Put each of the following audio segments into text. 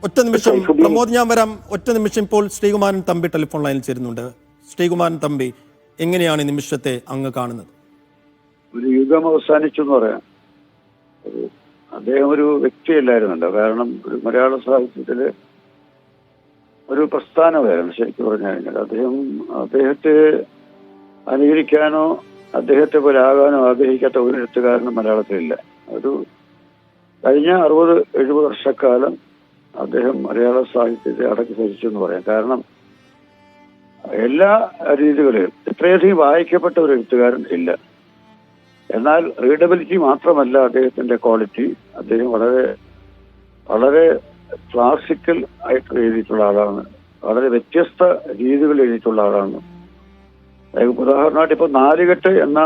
ഒറ്റ നിമിഷം പ്രമോദ്, ഞാൻ വരാം. ഒറ്റ നിമിഷം. ഇപ്പോൾ ശ്രീകുമാരൻ തമ്പി ടെലിഫോൺ ലൈനിൽ ചേരുന്നുണ്ട്. ശ്രീകുമാരൻ തമ്പി, എങ്ങനെയാണ് ഈ നിമിഷത്തെ അങ്ങ് കാണുന്നത്? ഒരു യുഗം അവസാനിച്ചു എന്ന് പറയാം. അദ്ദേഹം ഒരു വ്യക്തിയല്ലായിരുന്നല്ലോ. കാരണം ഒരു മലയാള സാഹിത്യത്തില് ഒരു പ്രസ്ഥാനമായിരുന്നു ശരിക്കും പറഞ്ഞു കഴിഞ്ഞാൽ. അദ്ദേഹത്തെ അനുകരിക്കാനോ അദ്ദേഹത്തെ പോലെ ആകാനോ ആഗ്രഹിക്കാത്ത ഒരു എഴുത്തുകാരനും മലയാളത്തിലില്ല. ഒരു കഴിഞ്ഞ 60-70 വർഷക്കാലം അദ്ദേഹം മലയാള സാഹിത്യത്തെ അടക്കി ഭരിച്ചു എന്ന് പറയാം. കാരണം എല്ലാ രീതികളിലും ഇത്രയധികം വായിക്കപ്പെട്ട ഒരു എഴുത്തുകാരൻ ഇല്ല. എന്നാൽ റീഡബിലിറ്റി മാത്രമല്ല അദ്ദേഹത്തിന്റെ ക്വാളിറ്റി. അദ്ദേഹം വളരെ വളരെ ക്ലാസിക്കൽ ആയിട്ട് എഴുതിയിട്ടുള്ള ആളാണ്. വളരെ വ്യത്യസ്ത രീതികൾ എഴുതിയിട്ടുള്ള ആളാണ്. ഉദാഹരണമായിട്ട് ഇപ്പൊ നാലുകെട്ട് എന്ന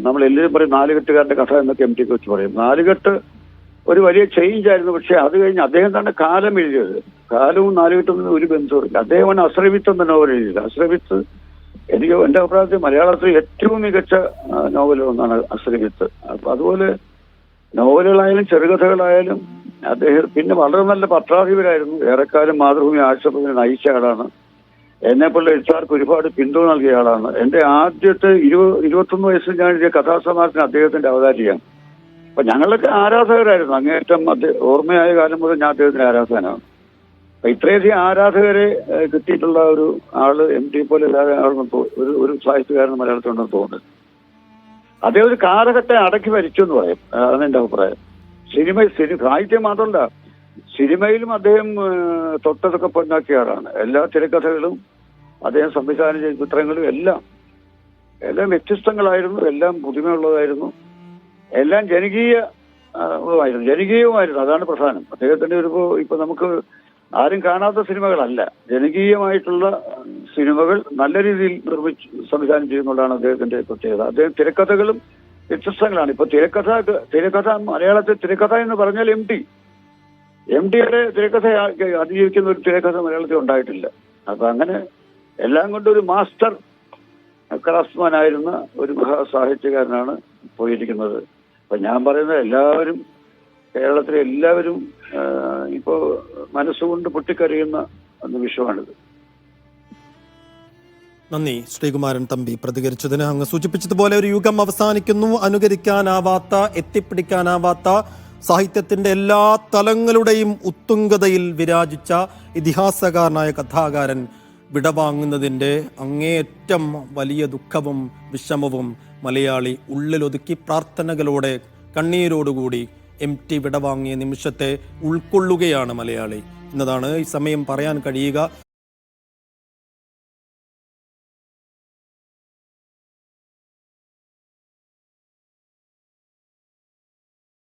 നമ്മൾ എല്ലാവരും പറയും നാലുകെട്ടുകാരന്റെ കഥ എന്നൊക്കെ MT വെച്ച് പറയും. നാലുകെട്ട് ഒരു വലിയ ചേഞ്ച് ആയിരുന്നു. പക്ഷെ അത് കഴിഞ്ഞ് അദ്ദേഹം തന്നെ കാലം എഴുതിയത്. കാലവും നാലുകെട്ടും ഒരു ബന്ധവുമില്ല. അദ്ദേഹമാണ് അശ്രവിത്ത് എന്ന നോവൽ എഴുതിയത്. അശ്രവിത്ത് എനിക്ക് എന്റെ അഭിപ്രായത്തിൽ മലയാളത്തിൽ ഏറ്റവും മികച്ച നോവലൊന്നാണ് അശ്രവിത്ത്. അപ്പൊ അതുപോലെ നോവലുകളായാലും ചെറുകഥകളായാലും അദ്ദേഹം പിന്നെ വളരെ നല്ല പത്രാധിപരായിരുന്നു. ഏറെക്കാലം മാതൃഭൂമി ആഴ്ചപ്പതിനെ നയിച്ച ആളാണ്. എന്നെപ്പോലുള്ള എഴുത്തുകാർക്ക് ഒരുപാട് പിന്തുണ നൽകിയ ആളാണ്. എന്റെ ആദ്യത്തെ 21 വയസ്സിൽ ഞാൻ എഴുതിയ കഥാസമാഹാരത്തിന് അദ്ദേഹത്തിന്റെ അവതാരിയാണ്. അപ്പൊ ഞങ്ങളൊക്കെ ആരാധകരായിരുന്നു. അങ്ങേറ്റം ഓർമ്മയായ കാലം മുതൽ ഞാൻ അദ്ദേഹത്തിന്റെ ആരാധകനാണ്. അപ്പൊ ഇത്രയധികം ആരാധകരെ കിട്ടിയിട്ടുള്ള ഒരു ആള് MT പോലെ ഒരു സാഹിത്യകാരൻ മലയാളത്തിലുണ്ടെന്ന് തോന്നുന്നത്. അദ്ദേഹം ഒരു കാലഘട്ടത്തെ അടക്കി ഭരിച്ചു എന്ന് പറയും. അതാണ് എന്റെ അഭിപ്രായം. സാഹിത്യം മാത്രമല്ല, സിനിമയിലും അദ്ദേഹം തൊട്ടതൊക്കെ പൊന്നാക്കിയ ആളാണ്. എല്ലാ തിരക്കഥകളും അദ്ദേഹം സംവിധാനം ചെയ്ത ചിത്രങ്ങളും എല്ലാം വ്യത്യസ്തങ്ങളായിരുന്നു. എല്ലാം പുതുമയുള്ളതായിരുന്നു. എല്ലാം ജനകീയവുമായിരുന്നു. അതാണ് പ്രധാനം. അദ്ദേഹത്തിന്റെ ഇപ്പൊ നമുക്ക് ആരും കാണാത്ത സിനിമകളല്ല, ജനകീയമായിട്ടുള്ള സിനിമകൾ നല്ല രീതിയിൽ സംവിധാനം ചെയ്യുന്നതാണ് അദ്ദേഹത്തിന്റെ പ്രത്യേകത. അദ്ദേഹം തിരക്കഥകളും വ്യത്യസ്തങ്ങളാണ്. ഇപ്പൊ തിരക്കഥ മലയാളത്തിൽ തിരക്കഥ എന്ന് പറഞ്ഞാൽ MTയുടെ തിരക്കഥ അതിജീവിക്കുന്ന ഒരു തിരക്കഥ മലയാളത്തിൽ ഉണ്ടായിട്ടില്ല. അപ്പൊ അങ്ങനെ എല്ലാം കൊണ്ടും ഒരു മാസ്റ്റർ ക്രാഫ്റ്റ്സ്മാനായിരുന്ന ഒരു മഹാസാഹിത്യകാരനാണ് പോയിരിക്കുന്നത്. അപ്പൊ ഞാൻ പറയുന്നത് എല്ലാവരും, കേരളത്തിലെ എല്ലാവരും ഇപ്പോ മനസ്സുകൊണ്ട് പൊട്ടിക്കരയുന്ന നിമിഷമാണിത്. നന്ദി ശ്രീകുമാരൻ തമ്പി പ്രതികരിച്ചതിന്. അങ്ങ് സൂചിപ്പിച്ചതുപോലെ ഒരു യുഗം അവസാനിക്കുന്നു. അനുകരിക്കാനാവാത്ത, എത്തിപ്പിടിക്കാനാവാത്ത, സാഹിത്യത്തിന്റെ എല്ലാ തലങ്ങളുടെയും ഉത്തുംഗതയിൽ വിരാജിച്ച ഇതിഹാസകാരനായ കഥാകാരൻ വിടവാങ്ങുന്നതിൻ്റെ അങ്ങേയറ്റം വലിയ ദുഃഖവും വിഷമവും മലയാളി ഉള്ളിലൊതുക്കി പ്രാർത്ഥനകളോടെ കണ്ണീരോടുകൂടി MT വിടവാങ്ങിയ നിമിഷത്തെ ഉൾക്കൊള്ളുകയാണ് മലയാളി എന്നതാണ് ഈ സമയം പറയാൻ കഴിയുക.